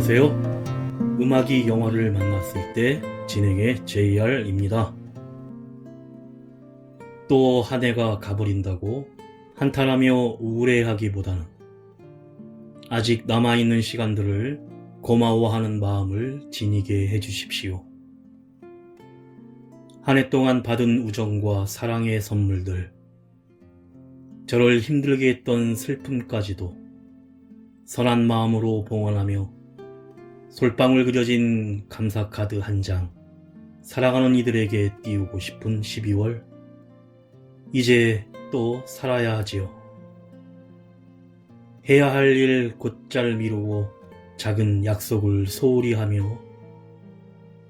안녕하세요. 음악이 영화를 만났을 때 진행의 JR입니다. 또 한 해가 가버린다고 한탄하며 우울해하기보다는 아직 남아있는 시간들을 고마워하는 마음을 지니게 해주십시오. 한 해 동안 받은 우정과 사랑의 선물들, 저를 힘들게 했던 슬픔까지도 선한 마음으로 봉헌하며 솔방울 그려진 감사 카드 한 장, 사랑하는 이들에게 띄우고 싶은 12월. 이제 또 살아야 하지요. 해야 할 일 곧잘 미루고 작은 약속을 소홀히 하며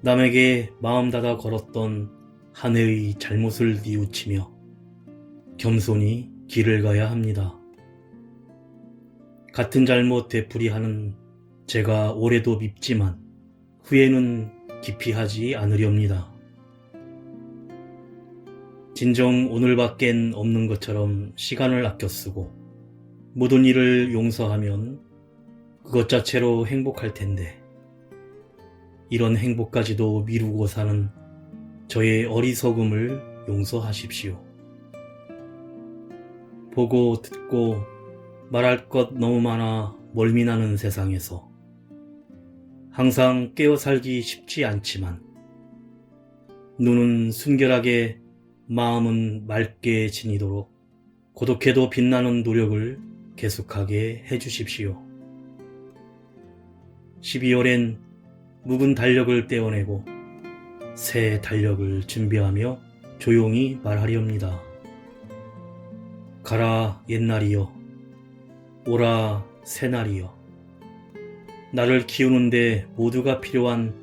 남에게 마음 닫아 걸었던 한 해의 잘못을 뉘우치며 겸손히 길을 가야 합니다. 같은 잘못 되풀이하는 제가 올해도 밉지만 후회는 깊이 하지 않으렵니다. 진정 오늘밖엔 없는 것처럼 시간을 아껴 쓰고 모든 일을 용서하면 그것 자체로 행복할 텐데, 이런 행복까지도 미루고 사는 저의 어리석음을 용서하십시오. 보고 듣고 말할 것 너무 많아 멀미나는 세상에서 항상 깨어 살기 쉽지 않지만 눈은 순결하게 마음은 맑게 지니도록 고독해도 빛나는 노력을 계속하게 해주십시오. 12월엔 묵은 달력을 떼어내고 새 달력을 준비하며 조용히 말하렵니다. 가라 옛날이여, 오라 새날이여, 나를 키우는데 모두가 필요한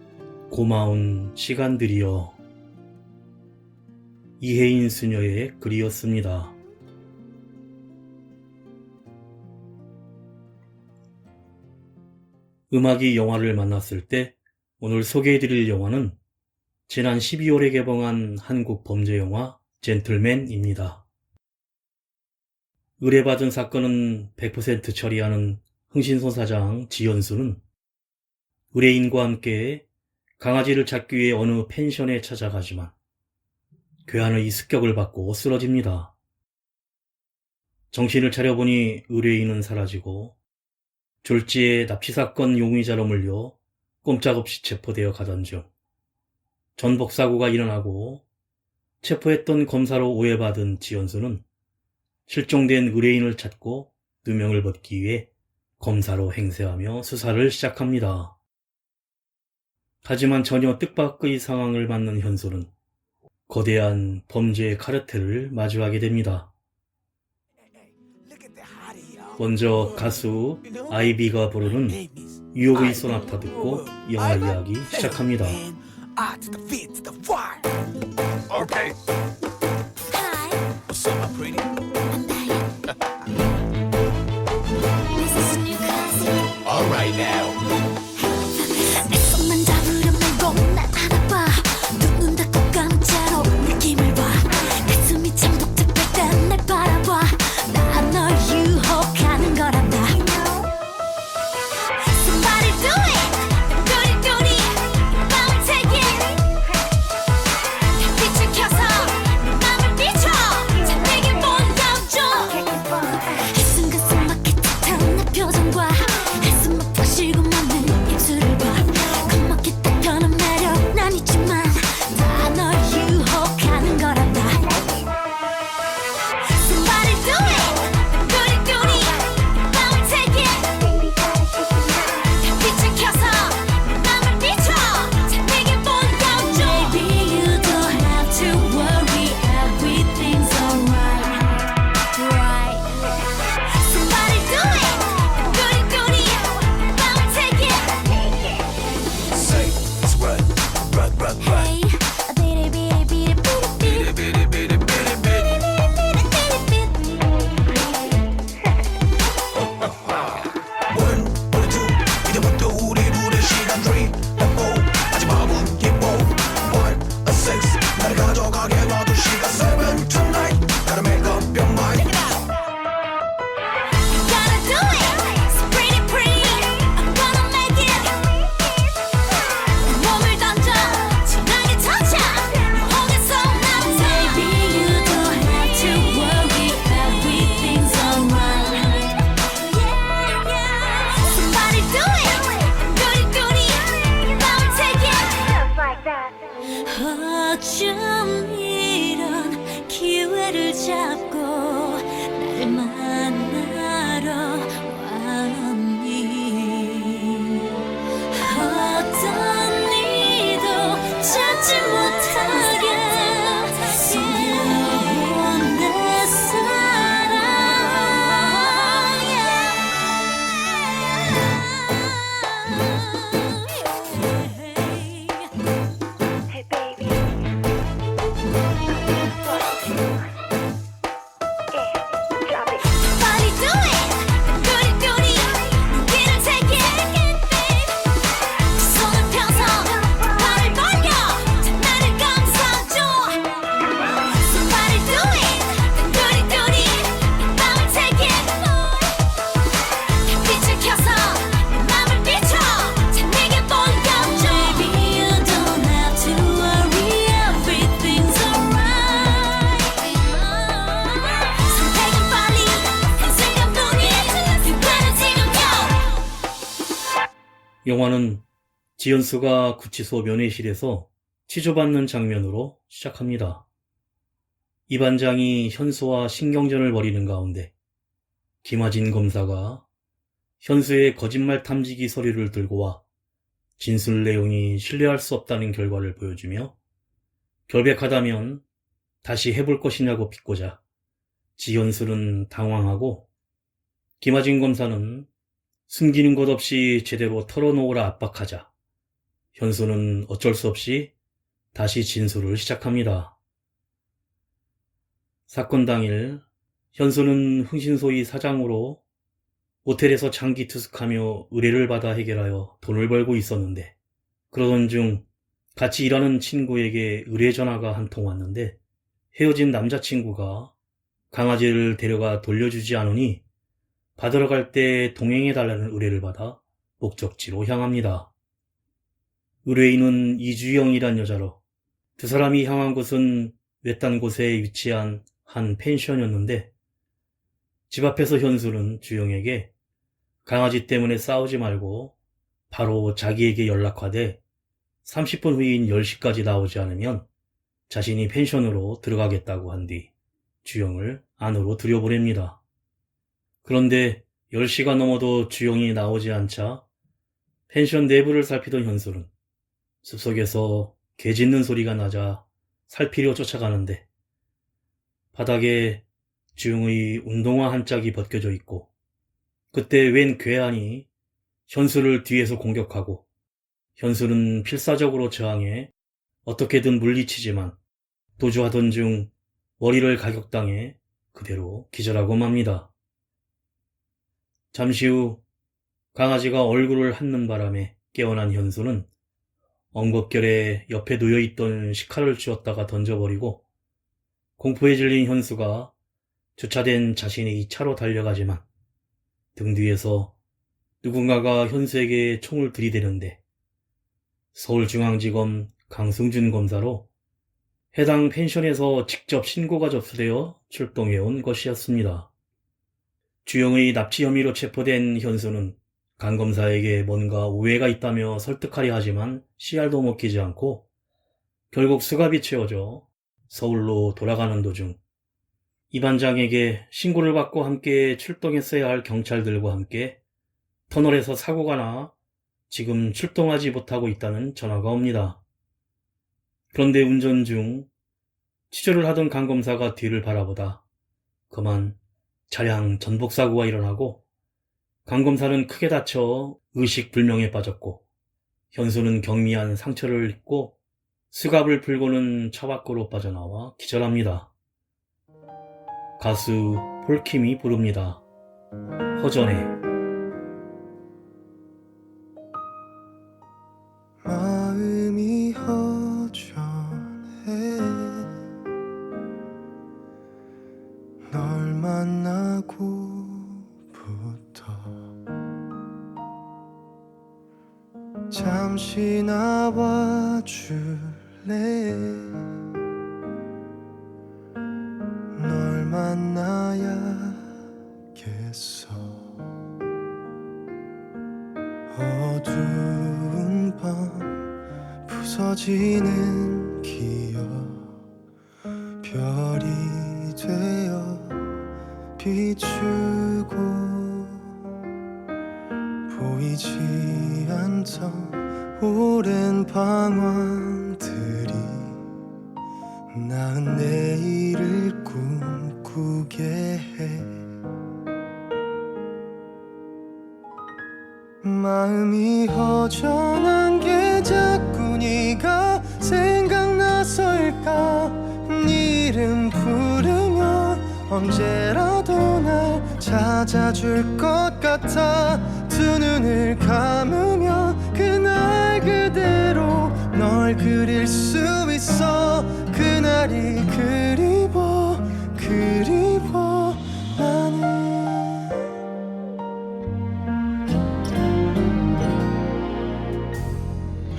고마운 시간들이여. 이혜인 수녀의 글이었습니다. 음악이 영화를 만났을 때 오늘 소개해드릴 영화는 지난 12월에 개봉한 한국 범죄 영화 젠틀맨입니다. 의뢰받은 사건은 100% 처리하는 흥신소 사장 지연수는 의뢰인과 함께 강아지를 찾기 위해 어느 펜션에 찾아가지만 괴한의 습격을 받고 쓰러집니다. 정신을 차려보니 의뢰인은 사라지고 졸지에 납치사건 용의자로 물려 꼼짝없이 체포되어 가던 중 전복사고가 일어나고 체포했던 검사로 오해받은 지연수는 실종된 의뢰인을 찾고 누명을 벗기 위해 검사로 행세하며 수사를 시작합니다. 하지만 전혀 뜻밖의 상황을 맞는 현수는 거대한 범죄 카르텔을 마주하게 됩니다. 먼저 가수 아이비가 부르는 유혹의 소나타 듣고 영화 이야기 시작합니다. Okay. Hi, What's up, my pretty? I'm Diane. This is a new classic. All right now. 내 손만 잡으려면 꼭 날 알아봐. 눈 닫고 깜짝으로 느낌을 봐. 가슴이 참 독특할 땐 날 바라봐. 나 널 유혹하는 거란다. Somebody do it. Do it, do it. 마음을 take it. 빛을 켜서 내 맘을 비춰. 자, 내게 본 영화는 지연수가 구치소 면회실에서 치조받는 장면으로 시작합니다. 이 반장이 현수와 신경전을 벌이는 가운데 김하진 검사가 현수의 거짓말 탐지기 서류를 들고 와 진술 내용이 신뢰할 수 없다는 결과를 보여주며 결백하다면 다시 해볼 것이냐고 비꼬자 지현술은 당황하고 김하진 검사는 숨기는 것 없이 제대로 털어놓으라 압박하자 현수는 어쩔 수 없이 다시 진술을 시작합니다. 사건 당일 현수는 흥신소의 사장으로 모텔에서 장기 투숙하며 의뢰를 받아 해결하여 돈을 벌고 있었는데 그러던 중 같이 일하는 친구에게 의뢰 전화가 한 통 왔는데 헤어진 남자친구가 강아지를 데려가 돌려주지 않으니 받으러 갈 때 동행해달라는 의뢰를 받아 목적지로 향합니다. 의뢰인은 이주영이란 여자로 두 사람이 향한 곳은 외딴 곳에 위치한 한 펜션이었는데 집 앞에서 현수는 주영에게 강아지 때문에 싸우지 말고 바로 자기에게 연락하되 30분 후인 10시까지 나오지 않으면 자신이 펜션으로 들어가겠다고 한 뒤 주영을 안으로 들여보냅니다. 그런데 10시가 넘어도 주영이 나오지 않자 펜션 내부를 살피던 현수는 숲속에서 개 짖는 소리가 나자 살피려 쫓아가는데 바닥에 주영의 운동화 한 짝이 벗겨져 있고 그때 웬 괴한이 현수를 뒤에서 공격하고 현수는 필사적으로 저항해 어떻게든 물리치지만 도주하던 중 머리를 가격당해 그대로 기절하고 맙니다. 잠시 후 강아지가 얼굴을 핥는 바람에 깨어난 현수는 엉겁결에 옆에 놓여있던 식칼을 쥐었다가 던져버리고 공포에 질린 현수가 주차된 자신의 차로 달려가지만 등 뒤에서 누군가가 현수에게 총을 들이대는데 서울중앙지검 강승준 검사로 해당 펜션에서 직접 신고가 접수되어 출동해온 것이었습니다. 주영의 납치 혐의로 체포된 현수는 강 검사에게 뭔가 오해가 있다며 설득하려 하지만 씨알도 먹히지 않고 결국 수갑이 채워져 서울로 돌아가는 도중 이 반장에게 신고를 받고 함께 출동했어야 할 경찰들과 함께 터널에서 사고가 나 지금 출동하지 못하고 있다는 전화가 옵니다. 그런데 운전 중 치조를 하던 강 검사가 뒤를 바라보다 그만 차량 전복사고가 일어나고 강 검사는 크게 다쳐 의식불명에 빠졌고 현수는 경미한 상처를 입고 수갑을 풀고는 차 밖으로 빠져나와 기절합니다. 가수 폴킴이 부릅니다. 허전해. 마음이 허전해 널 만나고부터 잠시 나와줄래 널 만나야겠어 어두운 밤 부서지는 기억 별이 되어 비추고 보이지 않던 오랜 방황들이 나은 내일을 꿈꾸게 해 마음이 허전한 게 자꾸 네가 생각나서일까 네 이름 부르면 언제라도 날 찾아줄 것 같아 두 눈을 감으면 그날 그대로 널 그릴 수 있어 그날이 그리워 나는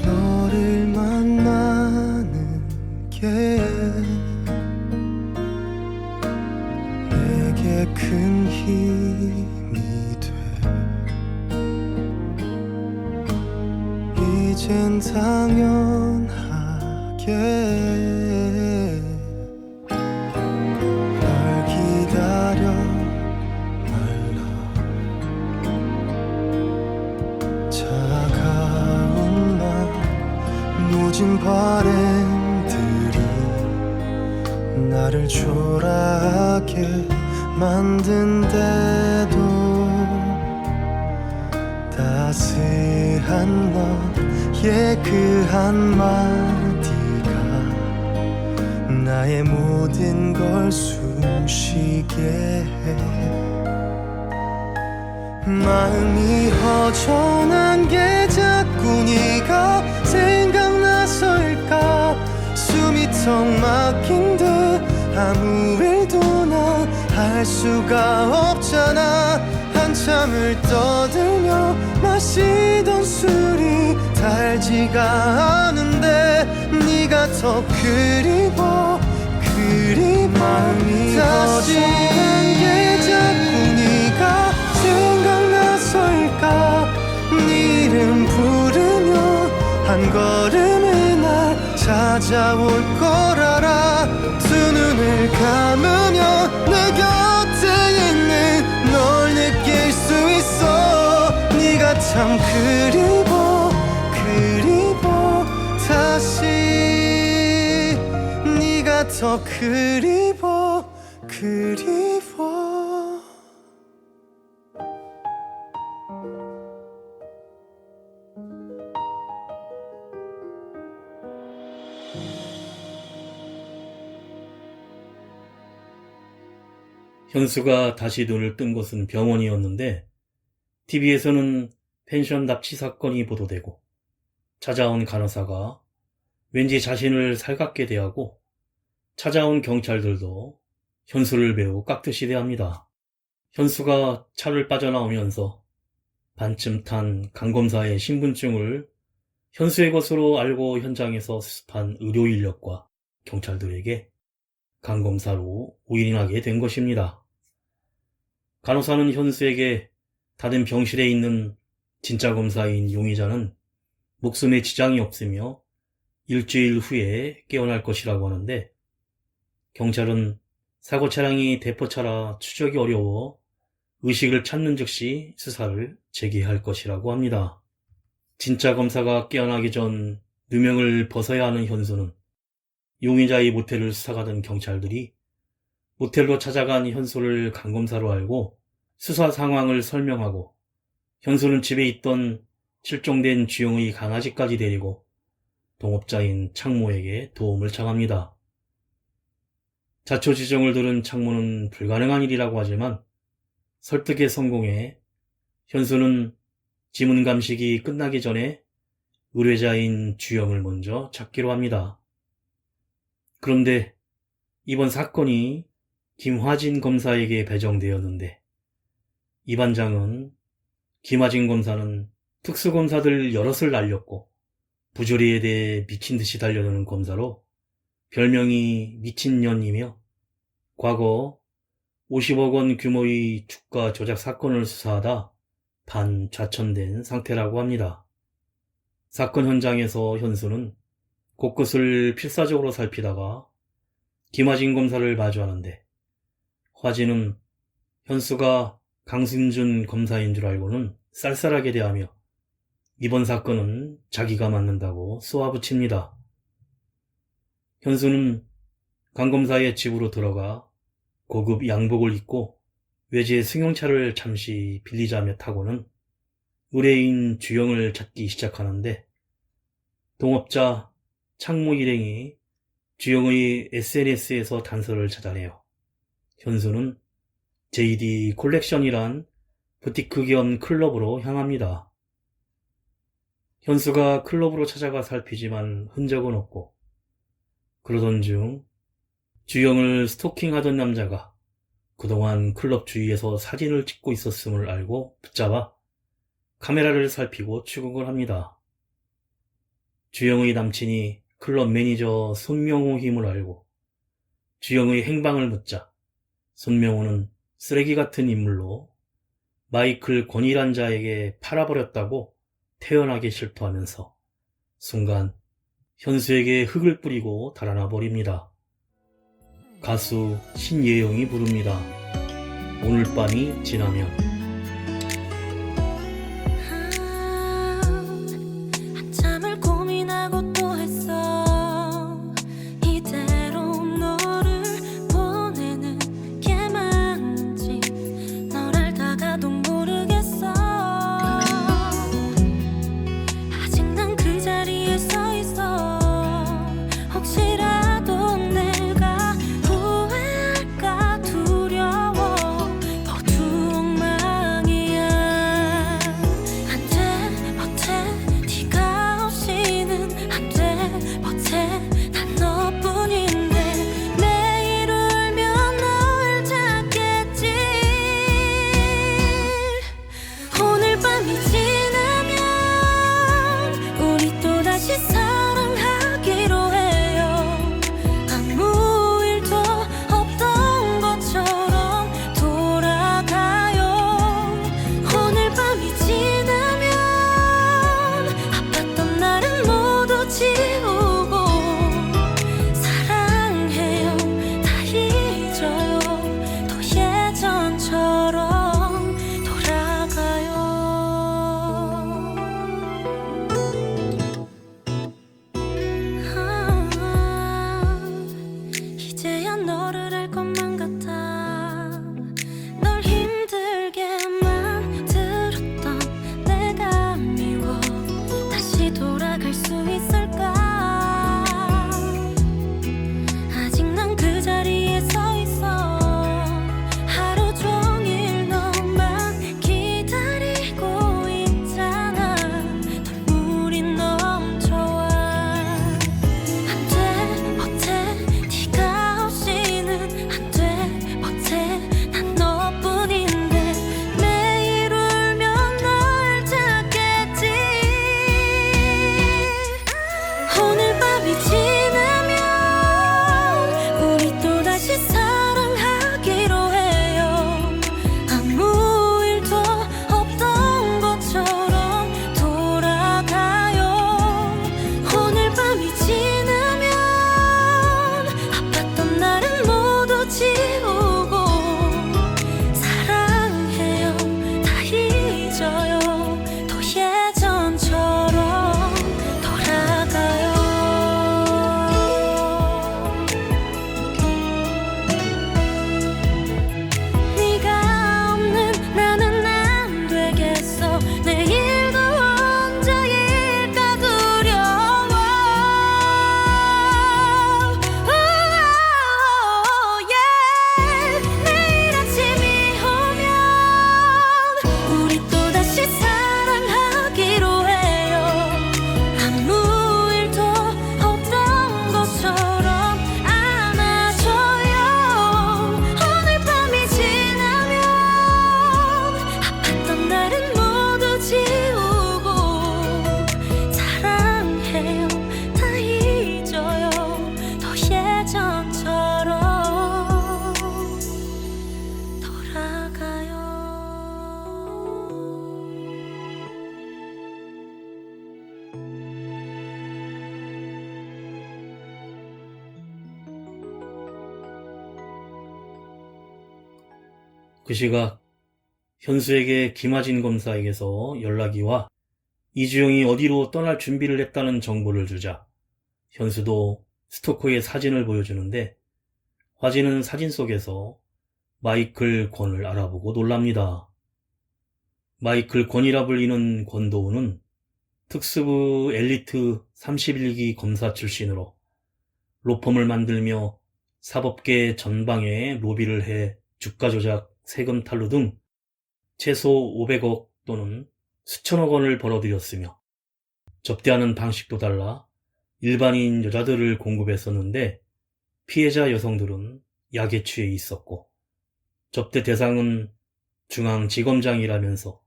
너를 만나는 게 내게 큰 힘이 돼 이젠 당연하게 널 기다려 말라. 차가운 맘 모진 바램들이 나를 초라하게 만든데도 따스한 너의 그 한마디가 나의 모든 걸 숨쉬게 해. 마음이 허전한 게 자꾸 네가 생각나서일까. 숨이 턱 막힌 듯 아무 일도 난 할 수가 없잖아. 한참을 떠들며 마시던 술이 달지가 않은데 네가 더 그리워 마음이 허전한 게 자꾸 네가 생각나서일까. 네 이름 부르며 한 걸음에 날 찾아올 걸 알아. 두 눈을 감으면 내 곁에 있는 널 느낄 수 있어. 네가 참 그리워 다시 네가 더 그리워 현수가 다시 눈을 뜬 곳은 병원이었는데 TV에서는 펜션 납치 사건이 보도되고 찾아온 간호사가 왠지 자신을 살갑게 대하고 찾아온 경찰들도 현수를 매우 깍듯이 대합니다. 현수가 차를 빠져나오면서 반쯤 탄 강검사의 신분증을 현수의 것으로 알고 현장에서 수습한 의료 인력과 경찰들에게 강검사로 오인하게 된 것입니다. 간호사는 현수에게 다른 병실에 있는 진짜 검사인 용의자는 목숨에 지장이 없으며 일주일 후에 깨어날 것이라고 하는데 경찰은 사고 차량이 대포차라 추적이 어려워 의식을 찾는 즉시 수사를 재개할 것이라고 합니다. 진짜 검사가 깨어나기 전 누명을 벗어야 하는 현수는 용의자의 모텔을 수사하던 경찰들이 모텔로 찾아간 현수를 강검사로 알고 수사 상황을 설명하고 현수는 집에 있던 실종된 주영의 강아지까지 데리고 동업자인 창모에게 도움을 청합니다. 자초지종을 들은 창모는 불가능한 일이라고 하지만 설득에 성공해 현수는 지문 감식이 끝나기 전에 의뢰자인 주영을 먼저 찾기로 합니다. 그런데 이번 사건이 김화진 검사에게 배정되었는데 이 반장은 김화진 검사는 특수검사들 여럿을 날렸고 부조리에 대해 미친 듯이 달려드는 검사로 별명이 미친년이며 과거 50억 원 규모의 주가 조작 사건을 수사하다 반좌천된 상태라고 합니다. 사건 현장에서 현수는 곳곳을 필사적으로 살피다가 김화진 검사를 마주하는데 화진은 현수가 강승준 검사인 줄 알고는 쌀쌀하게 대하며 이번 사건은 자기가 맡는다고 쏘아붙입니다. 현수는 강 검사의 집으로 들어가 고급 양복을 입고 외제 승용차를 잠시 빌리자며 타고는 의뢰인 주영을 찾기 시작하는데 동업자 창모 일행이 주영의 SNS에서 단서를 찾아내요. 현수는 JD 콜렉션이란 부티크 겸 클럽으로 향합니다. 현수가 클럽으로 찾아가 살피지만 흔적은 없고 그러던 중 주영을 스토킹하던 남자가 그동안 클럽 주위에서 사진을 찍고 있었음을 알고 붙잡아 카메라를 살피고 추궁을 합니다. 주영의 남친이 클럽 매니저 손명호 힘을 알고 주영의 행방을 묻자 손명호는 쓰레기 같은 인물로 마이클 권이란 자에게 팔아버렸다고 태연하게 실토하면서 순간 현수에게 흙을 뿌리고 달아나 버립니다. 가수 신예영이 부릅니다. 오늘 밤이 지나면. 한참을 고민하고 또 했어. 이대로 너를 보내는 게 맞는지 널 알다가도 모르겠어. 아직 난 그 자리에 서 있어. 혹시라도 내가 후회할까 두려워. 모두 엉망이야. 안 돼 못해 네가 없이는 안 돼 못해 난 너뿐인데 매일 울면 널 찾겠지. 오늘 밤이 지나면 우리 또다시 사랑하기로 해요. 아무 일도 없던 것처럼 돌아가요. 오늘 밤이 지나면 아팠던 날은 모두 지우고 사랑해요 다 잊어요. 또 예전처럼 돌아가요. 이제야 너를 알 것만 같아. 널 힘들게 만들었던 내가 미워. 다시 돌아갈 수 있을까. 아직 난 그 자리에 서 있어. 하루 종일 너만 기다리고 있잖아. 눈물이 넘쳐와. 안 돼 못해 네가 없이는 안 돼 못해 난 너뿐인데 매일 울면 널 찾겠지. 오늘 밤이 지나면 우리 또다시 사랑하기로 해요. 아무 일도 없던 것처럼 돌아가요. 오늘 밤이 지나면 아팠던 날은 모두 지우고 사랑해요 다 잊어요. 또 예전처럼 돌아가요. 네가 없는 나는 안 되겠어. 내일도 혼자일까 두려워. 내일 아침이 오면 우리 또다시 사랑하기로 해요. 아무 일도 없던 것처럼 안아줘요. 오늘 밤이 지나면 아팠던 날은 모두 지우고 사랑해요 다 잊어요. 또 예전처럼 돌아가요. 그 시각 현수에게 김하진 검사에게서 연락이 와 이주영이 어디로 떠날 준비를 했다는 정보를 주자 현수도 스토커의 사진을 보여주는데 화진은 사진 속에서 마이클 권을 알아보고 놀랍니다. 마이클 권이라 불리는 권도우는 특수부 엘리트 31기 검사 출신으로 로펌을 만들며 사법계 전방에 로비를 해 주가 조작, 세금 탈루 등 최소 500억 또는 수천억 원을 벌어들였으며 접대하는 방식도 달라 일반인 여자들을 공급했었는데 피해자 여성들은 약에 취해 있었고 접대 대상은 중앙지검장이라면서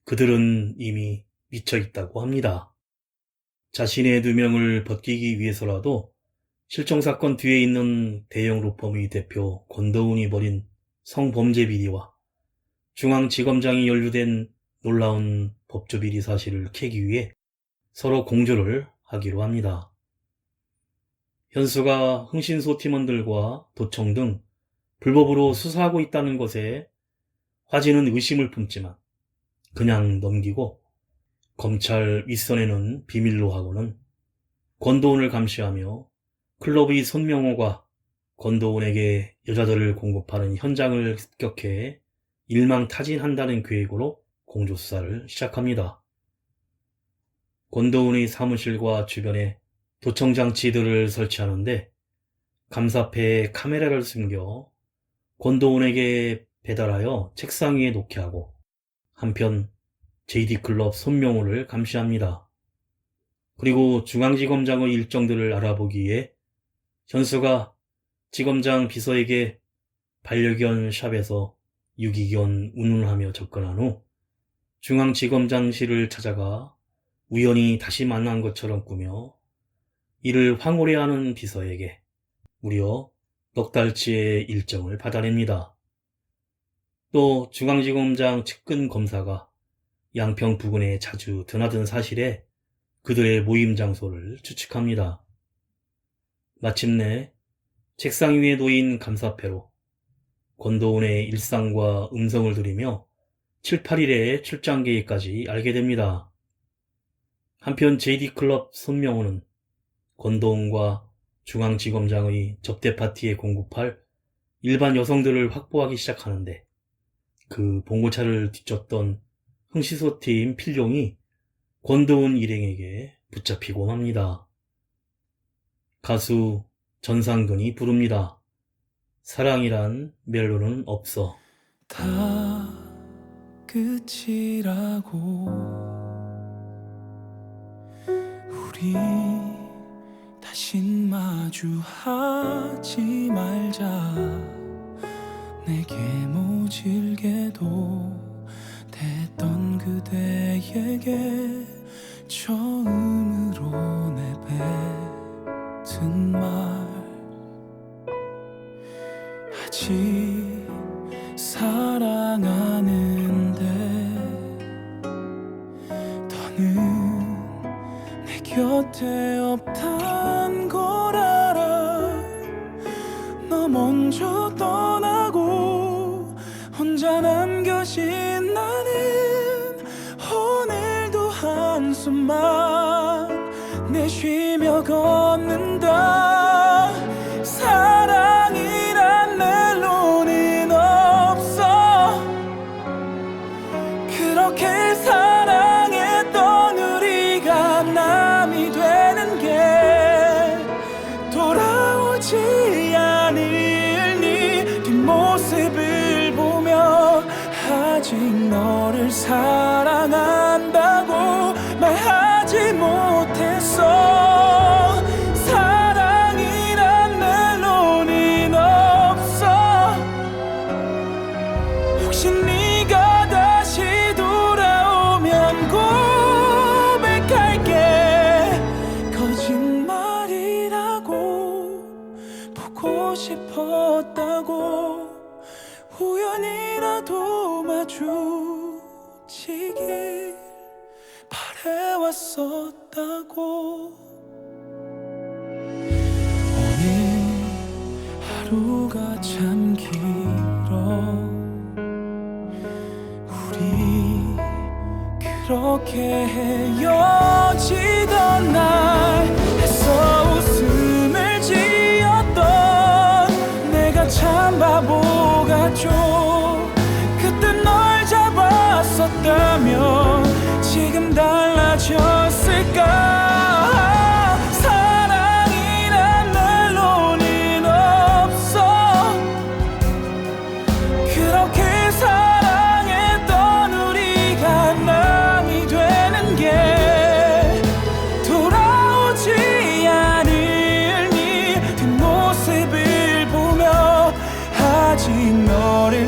그들은 이미 미쳐 있다고 합니다. 자신의 누명을 벗기기 위해서라도 실종사건 뒤에 있는 대형 로펌의 대표 권도훈이 벌인 성범죄 비리와 중앙지검장이 연루된 놀라운 법조 비리 사실을 캐기 위해 서로 공조를 하기로 합니다. 현수가 흥신소 팀원들과 도청 등 불법으로 수사하고 있다는 것에 화진은 의심을 품지만 그냥 넘기고 검찰 윗선에는 비밀로 하고는 권도훈을 감시하며 클럽의 손명호가 권도훈에게 여자들을 공급하는 현장을 습격해 일망타진한다는 계획으로 공조수사를 시작합니다. 권도훈의 사무실과 주변에 도청장치들을 설치하는데 감사패에 카메라를 숨겨 권도훈에게 배달하여 책상 위에 놓게 하고 한편 JD클럽 손명호를 감시합니다. 그리고 중앙지검장의 일정들을 알아보기 위해 현수가 지검장 비서에게 반려견 샵에서 유기견 운운하며 접근한 후 중앙지검장실을 찾아가 우연히 다시 만난 것처럼 꾸며 이를 황홀해하는 비서에게 무려 넉 달치의 일정을 받아냅니다. 또 중앙지검장 측근 검사가 양평 부근에 자주 드나든 사실에 그들의 모임 장소를 추측합니다. 마침내 책상 위에 놓인 감사패로 권도훈의 일상과 음성을 들이며 7, 8일의 출장 계획까지 알게 됩니다. 한편 JD클럽 손명호는 권도훈과 중앙지검장의 접대 파티에 공급할 일반 여성들을 확보하기 시작하는데 그 봉고차를 뒤쫓던 흥시소팀 필룡이 권도훈 일행에게 붙잡히고 맙니다. 가수 전상근이 부릅니다. 사랑이란 멜로는 없어. 다 끝이라고 우리 다신 마주하지 말자. 내게 모질게도 됐던 그대에게 처음으로 내뱉은 말 아직 사랑하는데 더는 내 곁에 없단 걸 알아. 너 먼저 떠나고 혼자 남겨진 나는 오늘도 한숨만 내쉬며 걷는다. 사랑이란 멜로는 없어. 그렇게 사랑했던 우리가 남이 되는 게 돌아오지 않을 네 뒷모습을 보며 아직 너를 사랑한다고 말하지 못했어. 사랑이란 멜로는 없어. 혹시 네가 다시 돌아오면 고백할게. 거짓말이라고 보고 싶었다고 우연이라도 마주치길 바래왔었다고. 오늘 하루가 참 길어. 우리 그렇게 헤어지던 날 애써 웃음을 지었던 내가 참 바보 같죠. 그때 널 잡았었다면 지금 달라졌을까. 사랑이란 멜로는 없어. 그렇게 사랑했던 우리가 남이 되는 게 돌아오지 않을 네 뒷모습을 보며 아직 너를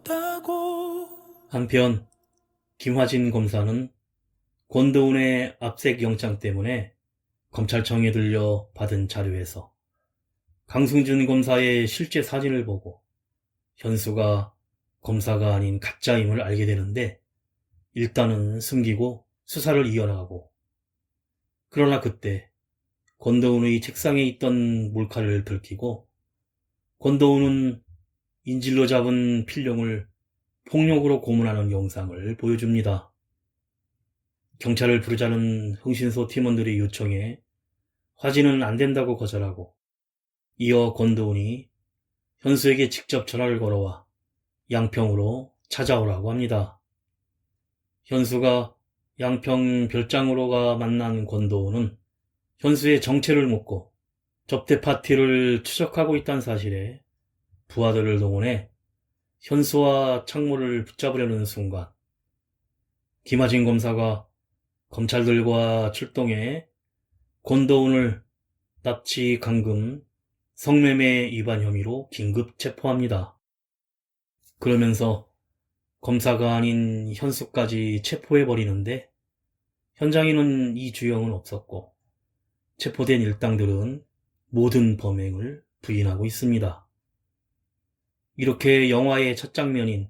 없다고. 한편 김화진 검사는 권도훈의 압색 영장 때문에 검찰청에 들려 받은 자료에서 강승준 검사의 실제 사진을 보고 현수가 검사가 아닌 가짜임을 알게 되는데 일단은 숨기고 수사를 이어나가고, 그러나 그때 권도훈의 책상에 있던 몰카를 들키고 권도훈은 인질로 잡은 필룡을 폭력으로 고문하는 영상을 보여줍니다. 경찰을 부르자는 흥신소 팀원들의 요청에 화진은 안 된다고 거절하고, 이어 권도훈이 현수에게 직접 전화를 걸어와 양평으로 찾아오라고 합니다. 현수가 양평 별장으로가 만난 권도훈은 현수의 정체를 묻고 접대 파티를 추적하고 있다는 사실에 부하들을 동원해 현수와 창모를 붙잡으려는 순간 김하진 검사가 검찰들과 출동해 권도훈을 납치, 감금, 성매매 위반 혐의로 긴급 체포합니다. 그러면서 검사가 아닌 현수까지 체포해버리는데 현장에는 이주영은 없었고 체포된 일당들은 모든 범행을 부인하고 있습니다. 이렇게 영화의 첫 장면인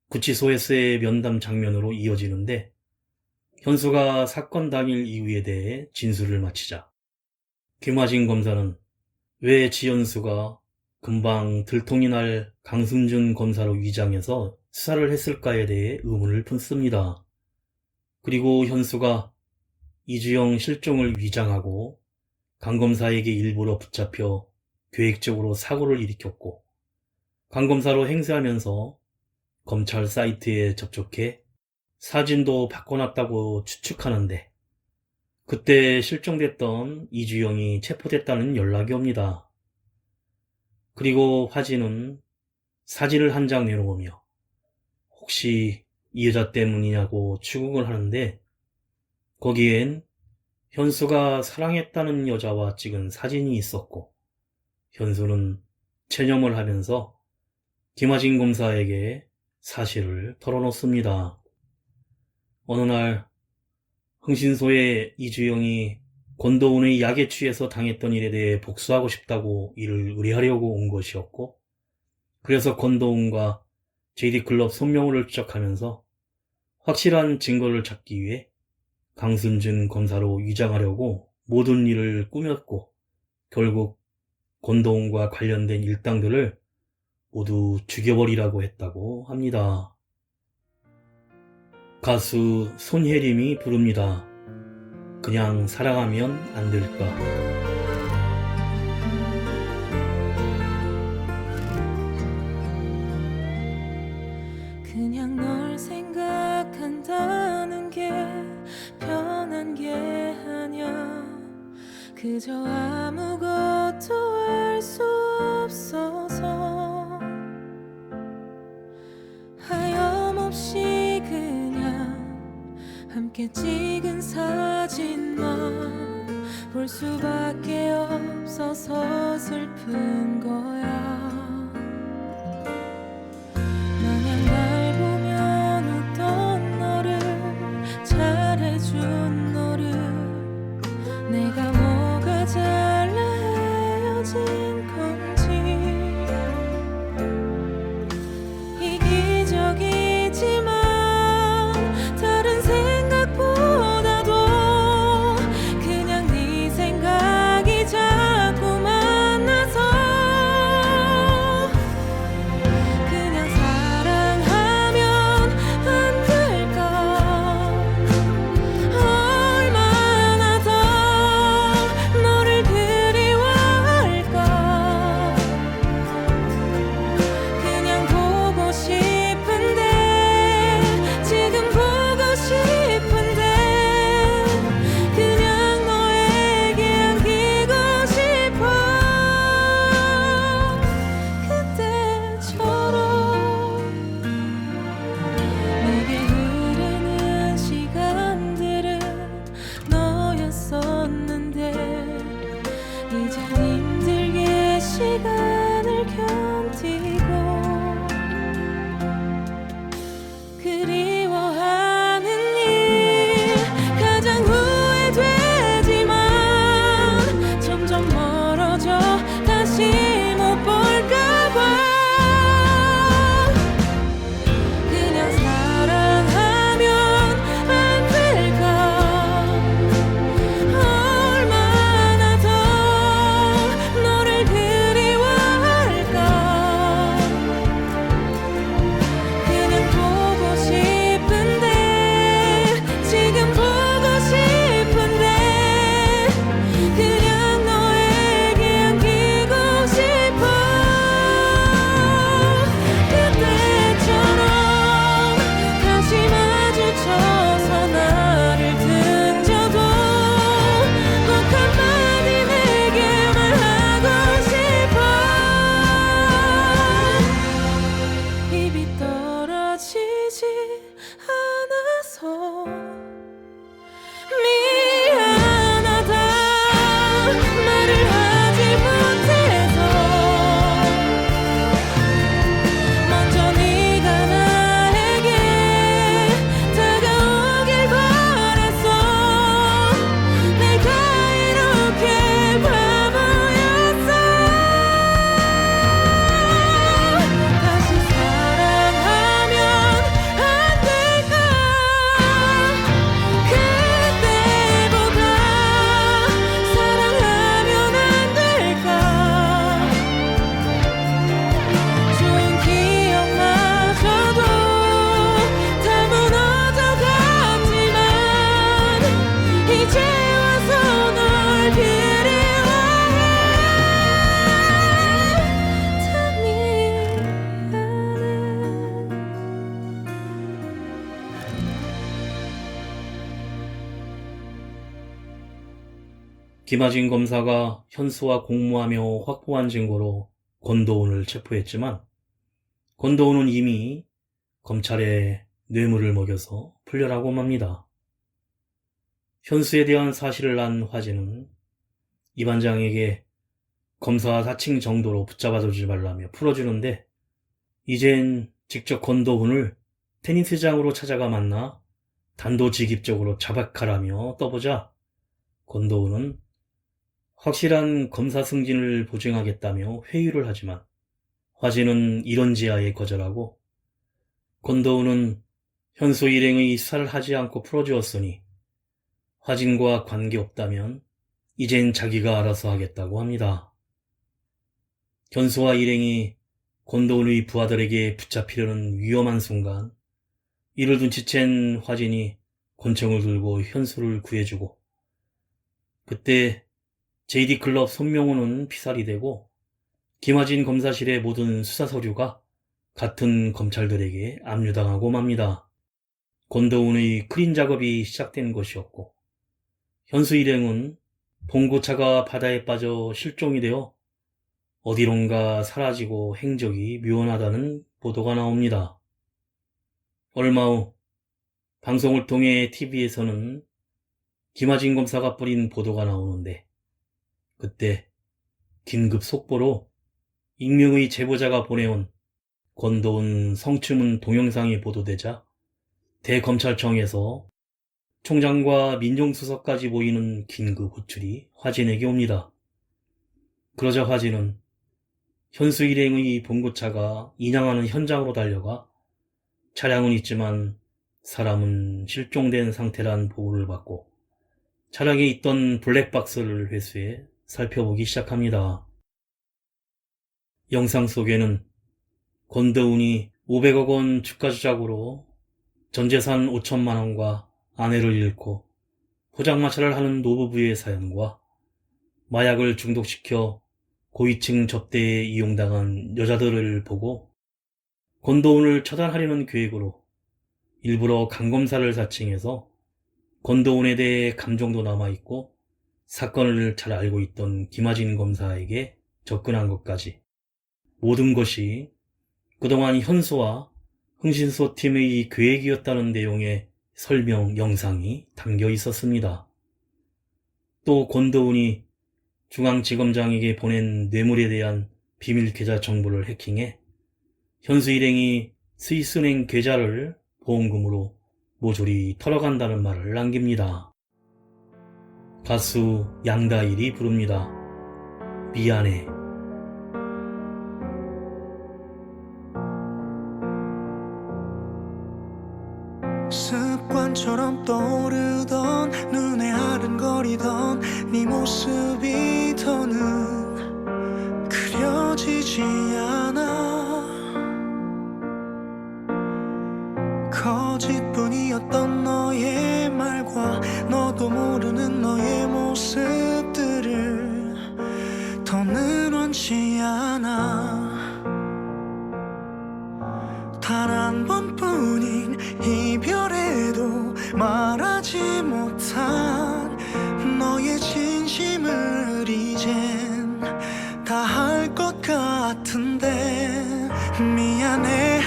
구치소에서의 면담 장면으로 이어지는데 현수가 사건 당일 이유에 대해 진술을 마치자 김화진 검사는 왜 지현수가 금방 들통이 날 강승준 검사로 위장해서 수사를 했을까에 대해 의문을 품습니다. 그리고 현수가 이주영 실종을 위장하고 강 검사에게 일부러 붙잡혀 계획적으로 사고를 일으켰고 강 검사로 행세하면서 검찰 사이트에 접촉해 사진도 바꿔놨다고 추측하는데 그때 실종됐던 이주영이 체포됐다는 연락이 옵니다. 그리고 화진은 사진을 한 장 내놓으며 혹시 이 여자 때문이냐고 추궁을 하는데 거기엔 현수가 사랑했다는 여자와 찍은 사진이 있었고 현수는 체념을 하면서 김화진 검사에게 사실을 털어놓습니다. 어느 날 흥신소에 이주영이 권도훈의 약에 취해서 당했던 일에 대해 복수하고 싶다고 이를 의뢰하려고 온 것이었고 그래서 권도훈과 JD클럽 손명호를 추적하면서 확실한 증거를 찾기 위해 강승준 검사로 위장하려고 모든 일을 꾸몄고 결국 권도훈과 관련된 일당들을 모두 죽여버리라고 했다고 합니다. 가수 손혜림이 부릅니다. 그냥 사랑하면 안 될까. 그냥 널 생각한다는 게 편한 게 아냐. 그저 아무것도 할 수 없어서 하염없이 그냥 함께 찍은 사진만 볼 수밖에 없어서 슬픈 거야. 마냥 날 보면 웃던 너를 잘해준 너를 내가 뭐가 잘나 헤어진 건지 이기적이지만 다른 생각보다도 그냥 네 생각이 자꾸만 나서 입이 떨어지지 않아서 미안하다 말을 하지 못해서 먼저 네가 나에게 다가오길 바랬어 내가 이렇게 바보였어 다시 사랑하면 안 될까 그때보다 사랑하면 안 될까 좋은 기억마저도 다 무너져 갔지만 이제 와서 널 그리워해 참 미안해 김하진 검사가 현수와 공모하며 확보한 증거로 권도훈을 체포했지만 권도훈은 이미 검찰에 뇌물을 먹여서 풀려나고 맙니다. 현수에 대한 사실을 안 화진은 이 반장에게 검사 사칭 정도로 붙잡아두지 말라며 풀어주는데 이젠 직접 권도훈을 테니스장으로 찾아가 만나 단도직입적으로 자백하라며 떠보자 권도훈은 확실한 검사 승진을 보증하겠다며 회유를 하지만 화진은 이런 제안에 거절하고 권도훈은 현수 일행의 수사를 하지 않고 풀어주었으니 화진과 관계없다면 이젠 자기가 알아서 하겠다고 합니다. 현수와 일행이 권도훈의 부하들에게 붙잡히려는 위험한 순간 이를 눈치챈 화진이 권총을 들고 현수를 구해주고 그때 JD클럽 손명호는 피살이 되고 김하진 검사실의 모든 수사 서류가 같은 검찰들에게 압류당하고 맙니다. 권도훈의 클린 작업이 시작된 것이었고 현수 일행은 봉고차가 바다에 빠져 실종이 되어 어디론가 사라지고 행적이 묘연하다는 보도가 나옵니다. 얼마 후 방송을 통해 TV에서는 김하진 검사가 뿌린 보도가 나오는데 그때 긴급 속보로 익명의 제보자가 보내온 권도훈 성추문 동영상이 보도되자 대검찰청에서 총장과 민정수석까지 모이는 긴급 호출이 화진에게 옵니다. 그러자 화진은 현수 일행의 봉고차가 인양하는 현장으로 달려가 차량은 있지만 사람은 실종된 상태란 보고를 받고 차량에 있던 블랙박스를 회수해 살펴보기 시작합니다. 영상 속에는 권도훈이 500억 원 주가 조작으로 전재산 5천만 원과 아내를 잃고 포장마차를 하는 노부부의 사연과 마약을 중독시켜 고위층 접대에 이용당한 여자들을 보고 권도훈을 처단하려는 계획으로 일부러 강검사를 사칭해서 권도훈에 대해 감정도 남아있고 사건을 잘 알고 있던 김하진 검사에게 접근한 것까지 모든 것이 그동안 현수와 흥신소 팀의 계획이었다는 내용의 설명 영상이 담겨 있었습니다. 또 권도훈이 중앙지검장에게 보낸 뇌물에 대한 비밀 계좌 정보를 해킹해 현수 일행이 스위스은행 계좌를 보험금으로 모조리 털어간다는 말을 남깁니다. 가수 양다일이 부릅니다. 미안해. 습관처럼 떠오르던 눈에 아른거리던 네 모습이 더는 그려지지 않아 거짓뿐이었던 너의 말과 너도 모르는 너의 모습들을 더는 원치 않아 단 한 번뿐인 이별에도 말하지 못한 너의 진심을 이젠 다 할 것 같은데 미안해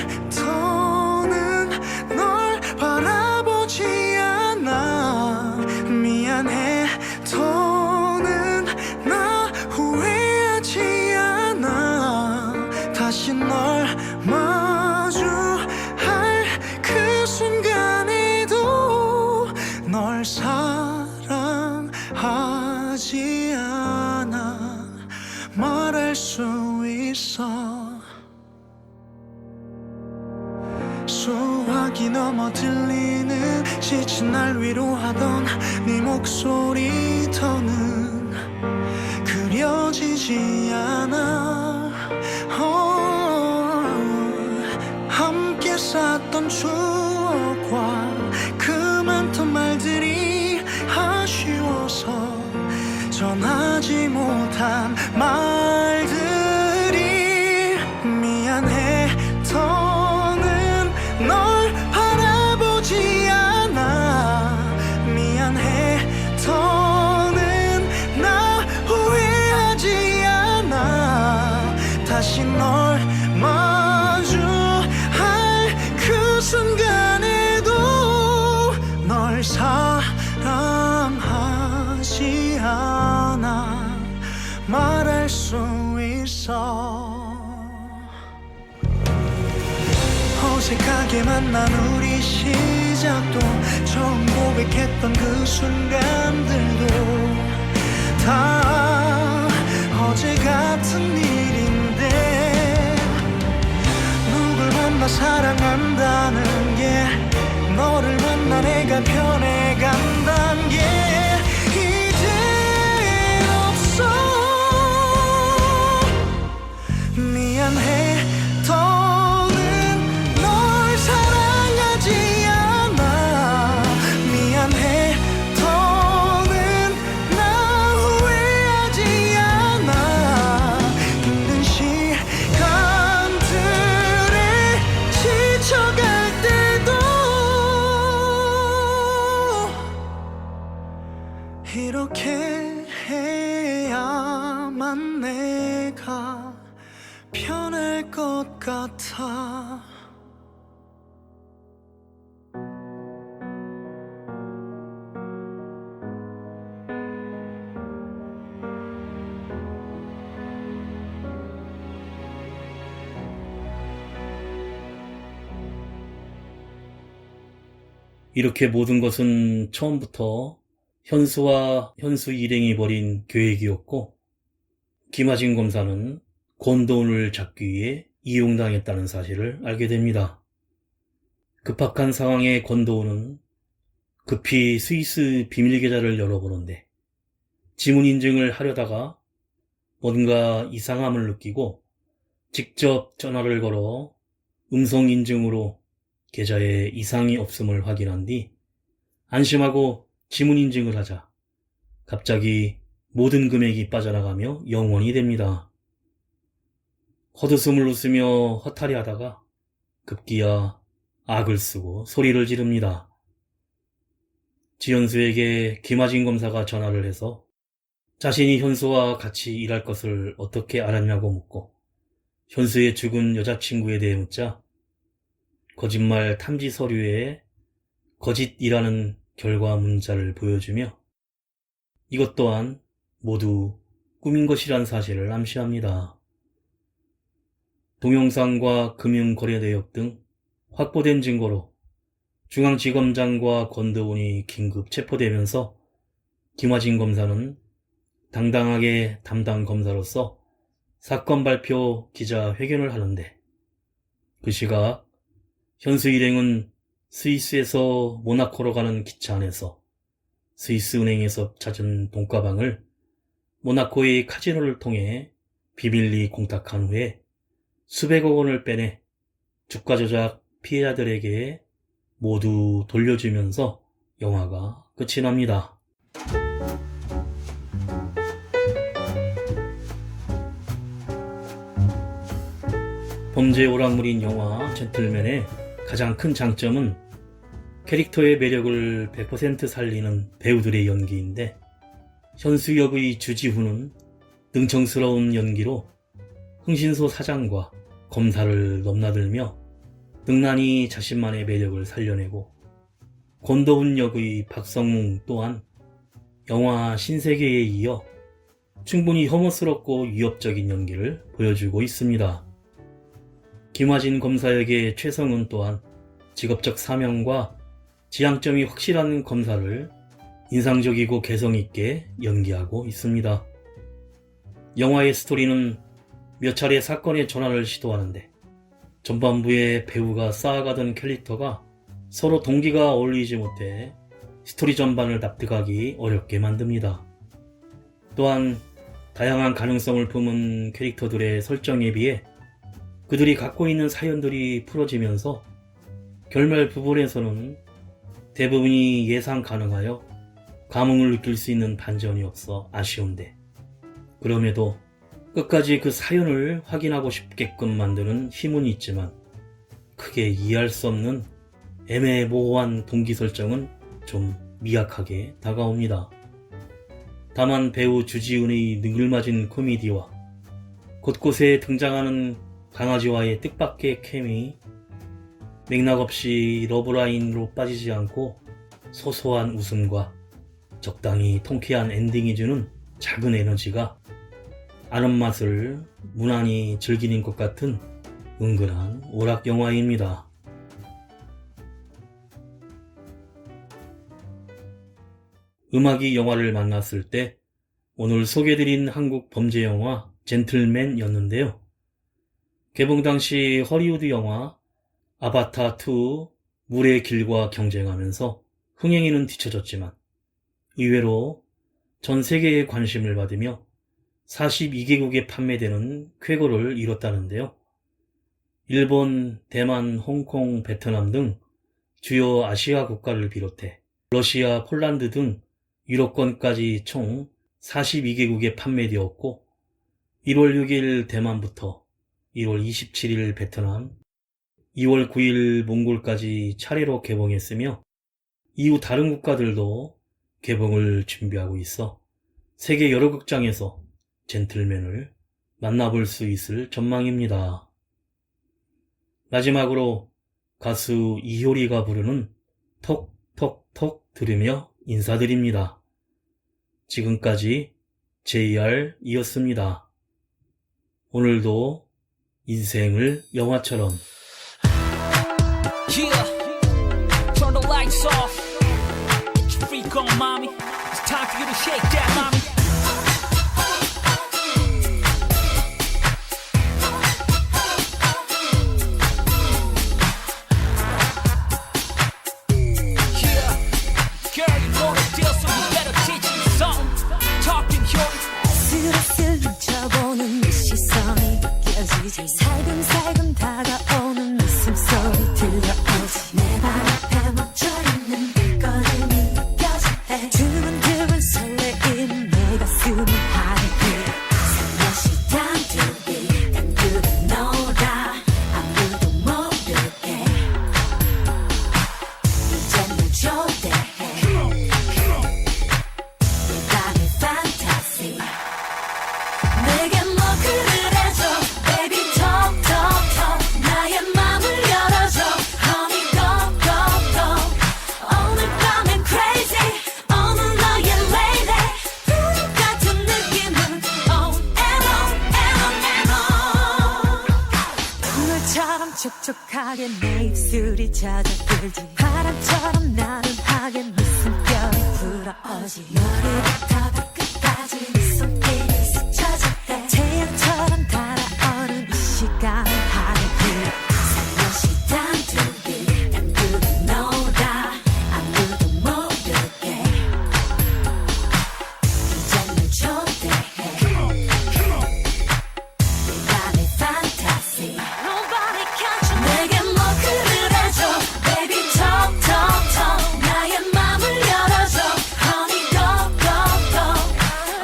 수화기 넘어 들리는 지친 날 위로하던 네 목소리 더는 그려지지 않아. 함께 쌓던 추억과 그 많던 말들이 아쉬워서 전하지 못한 말들이. 미안해 더는 널 바라보지 않아. 미안해 더는 나 후회하지 않아. 다시 널 마주할 그 순간에도 널 사랑하지 않아 말할 수 있어. 어색하게 만난 우리 시작도 처음 고백했던 그 순간들도 다 어제 같은 일인데 누굴 만나 사랑한다는 게 너를 만나 내가 변해간다는 게 이젠 없어. 미안해 더는 널 사랑하지 않아. 미안해 더는 나 후회하지 않아. 힘든 시간들에 지쳐갈 때도 이렇게 해야만 내가 편할 것 같아. 이렇게 모든 것은 처음부터 현수와 현수 일행이 벌인 계획이었고, 김하진 검사는 권도훈을 잡기 위해 이용당했다는 사실을 알게 됩니다. 급박한 상황에 권도훈은 급히 스위스 비밀 계좌를 열어보는데 지문 인증을 하려다가 뭔가 이상함을 느끼고 직접 전화를 걸어 음성 인증으로 계좌에 이상이 없음을 확인한 뒤 안심하고 지문 인증을 하자 갑자기 모든 금액이 빠져나가며 영원이 됩니다. 헛웃음을 웃으며 허탈해 하다가 급기야 악을 쓰고 소리를 지릅니다. 지현수에게 김하진 검사가 전화를 해서 자신이 현수와 같이 일할 것을 어떻게 알았냐고 묻고 현수의 죽은 여자친구에 대해 묻자 거짓말 탐지 서류에 거짓이라는 결과 문자를 보여주며 이것 또한 모두 꿈인 것이란 사실을 암시합니다. 동영상과 금융거래 내역 등 확보된 증거로 중앙지검장과 권도훈이 긴급 체포되면서 김하진 검사는 당당하게 담당 검사로서 사건 발표 기자회견을 하는데 그 시각 현수 일행은 스위스에서 모나코로 가는 기차 안에서 스위스 은행에서 찾은 돈가방을 모나코의 카지노를 통해 비밀리 공탁한 후에 수백억 원을 빼내 주가 조작 피해자들에게 모두 돌려주면서 영화가 끝이 납니다. 범죄 오락물인 영화 젠틀맨의 가장 큰 장점은 캐릭터의 매력을 100% 살리는 배우들의 연기인데 현수 역의 주지훈은 능청스러운 연기로 흥신소 사장과 검사를 넘나들며 능란히 자신만의 매력을 살려내고 권도훈 역의 박성웅 또한 영화 신세계에 이어 충분히 혐오스럽고 위협적인 연기를 보여주고 있습니다. 김하진 검사 역의 최성은 또한 직업적 사명과 지향점이 확실한 검사를 인상적이고 개성있게 연기하고 있습니다. 영화의 스토리는 몇 차례 사건의 전환을 시도하는데 전반부에 배우가 쌓아가던 캐릭터가 서로 동기가 어울리지 못해 스토리 전반을 납득하기 어렵게 만듭니다. 또한 다양한 가능성을 품은 캐릭터들의 설정에 비해 그들이 갖고 있는 사연들이 풀어지면서 결말 부분에서는 대부분이 예상 가능하여 감흥을 느낄 수 있는 반전이 없어 아쉬운데, 그럼에도 끝까지 그 사연을 확인하고 싶게끔 만드는 힘은 있지만 크게 이해할 수 없는 애매모호한 동기 설정은 좀 미약하게 다가옵니다. 다만 배우 주지훈의 능글맞은 코미디와 곳곳에 등장하는 강아지와의 뜻밖의 케미, 맥락없이 러브라인으로 빠지지 않고 소소한 웃음과 적당히 통쾌한 엔딩이 주는 작은 에너지가 아는 맛을 무난히 즐기는 것 같은 은근한 오락 영화입니다. 음악이 영화를 만났을 때 오늘 소개해드린 한국 범죄 영화 젠틀맨이었는데요. 개봉 당시 허리우드 영화 아바타2 물의 길과 경쟁하면서 흥행에는 뒤처졌지만 의외로 전 세계의 관심을 받으며 42개국에 판매되는 쾌거를 이뤘다는데요. 일본, 대만, 홍콩, 베트남 등 주요 아시아 국가를 비롯해 러시아, 폴란드 등 유럽권까지 총 42개국에 판매되었고 1월 6일 대만부터 1월 27일 베트남, 2월 9일 몽골까지 차례로 개봉했으며 이후 다른 국가들도 개봉을 준비하고 있어 세계 여러 극장에서 젠틀맨을 만나볼 수 있을 전망입니다. 마지막으로 가수 이효리가 부르는 톡톡톡 들으며 인사드립니다. 지금까지 JR이었습니다. 오늘도 인생을 영화처럼. Yeah. Turn the lights off. Get your freak on, mommy. It's time for you to shake that, mommy. Yeah. Girl, you know the deal, so you better teach me something. Talking your 슬슬 훔쳐보는 네 시선이 느껴지지. 살금살금 다가오는 웃음소리 들려오지. 내 발 앞에 멈춰있는 발걸음이 느껴질 때 두근두근 설레이는 내 가슴이 하늘길. 살며시 단둘이 단둘이 놀아 아무도 모르게 이젠 널 초대해. 내 밤의 판타지 내게 먹으를 해줘 baby talk talk talk. 나의 맘을 열어줘 honey go go go. 오늘 밤엔 crazy 오늘 너의 lady. 불 같은 느낌은 on and on and on and on. 물처럼 촉촉하게 내 입술이 젖어들지. 바람처럼 나른하게 네 숨결이 불어오지. 머리부터 발끝까지 네 손길이 스쳐질 때 태양처럼 달아오른 이 시간 하늘길. 살며시 단둘이 단둘이 놀아 아무도 모르게 이젠 널 초대해. 내 밤의 판타지 Nobody catch me. 내게 먹으를 해줘 baby talk talk talk. 나의 맘을 열어줘 honey go go go.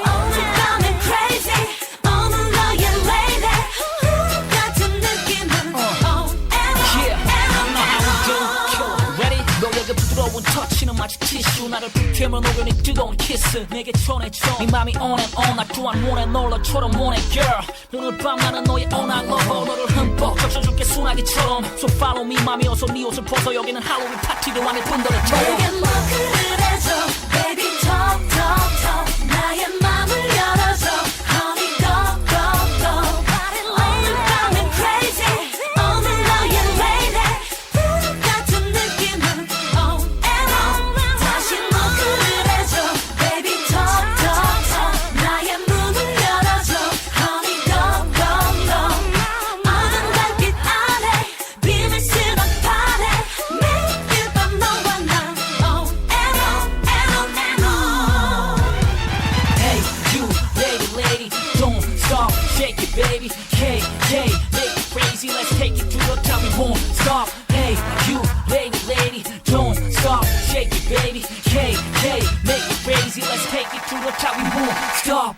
오늘 밤엔 crazy 오늘 너의 lady. 불 같은 느낌은 on and on Yeah, I and on know how we do. and on. Ready? 너에게 부드러운 터치는 마치 티슈. 나를 불태우면 오려니 뜨거운 키스. 내게 전해줘 네 맘이 on and on. 나 또한 원해 널 너처럼 원해 girl. 오늘 밤 나는 너의 언악 lover. 너를 흠뻑 적셔줄게 소나기처럼. So follow me 맘이 어서 네 옷을 벗어. 여기는 할로윈 파티로 안에 분들을 내게 태워. 먹으를 해줘 baby talk talk talk. 나의 맘을 열어줘 honey go go go. 오늘 밤엔 crazy 오늘 너의 lady. 불 같은 느낌은 on and on. 다시 먹으를 해줘 baby talk talk talk. 나의 문을 열어줘 honey go go go. 어두운 달빛 안에 baby. Hey, hey, make it crazy. Let's take it to the top. We won't stop.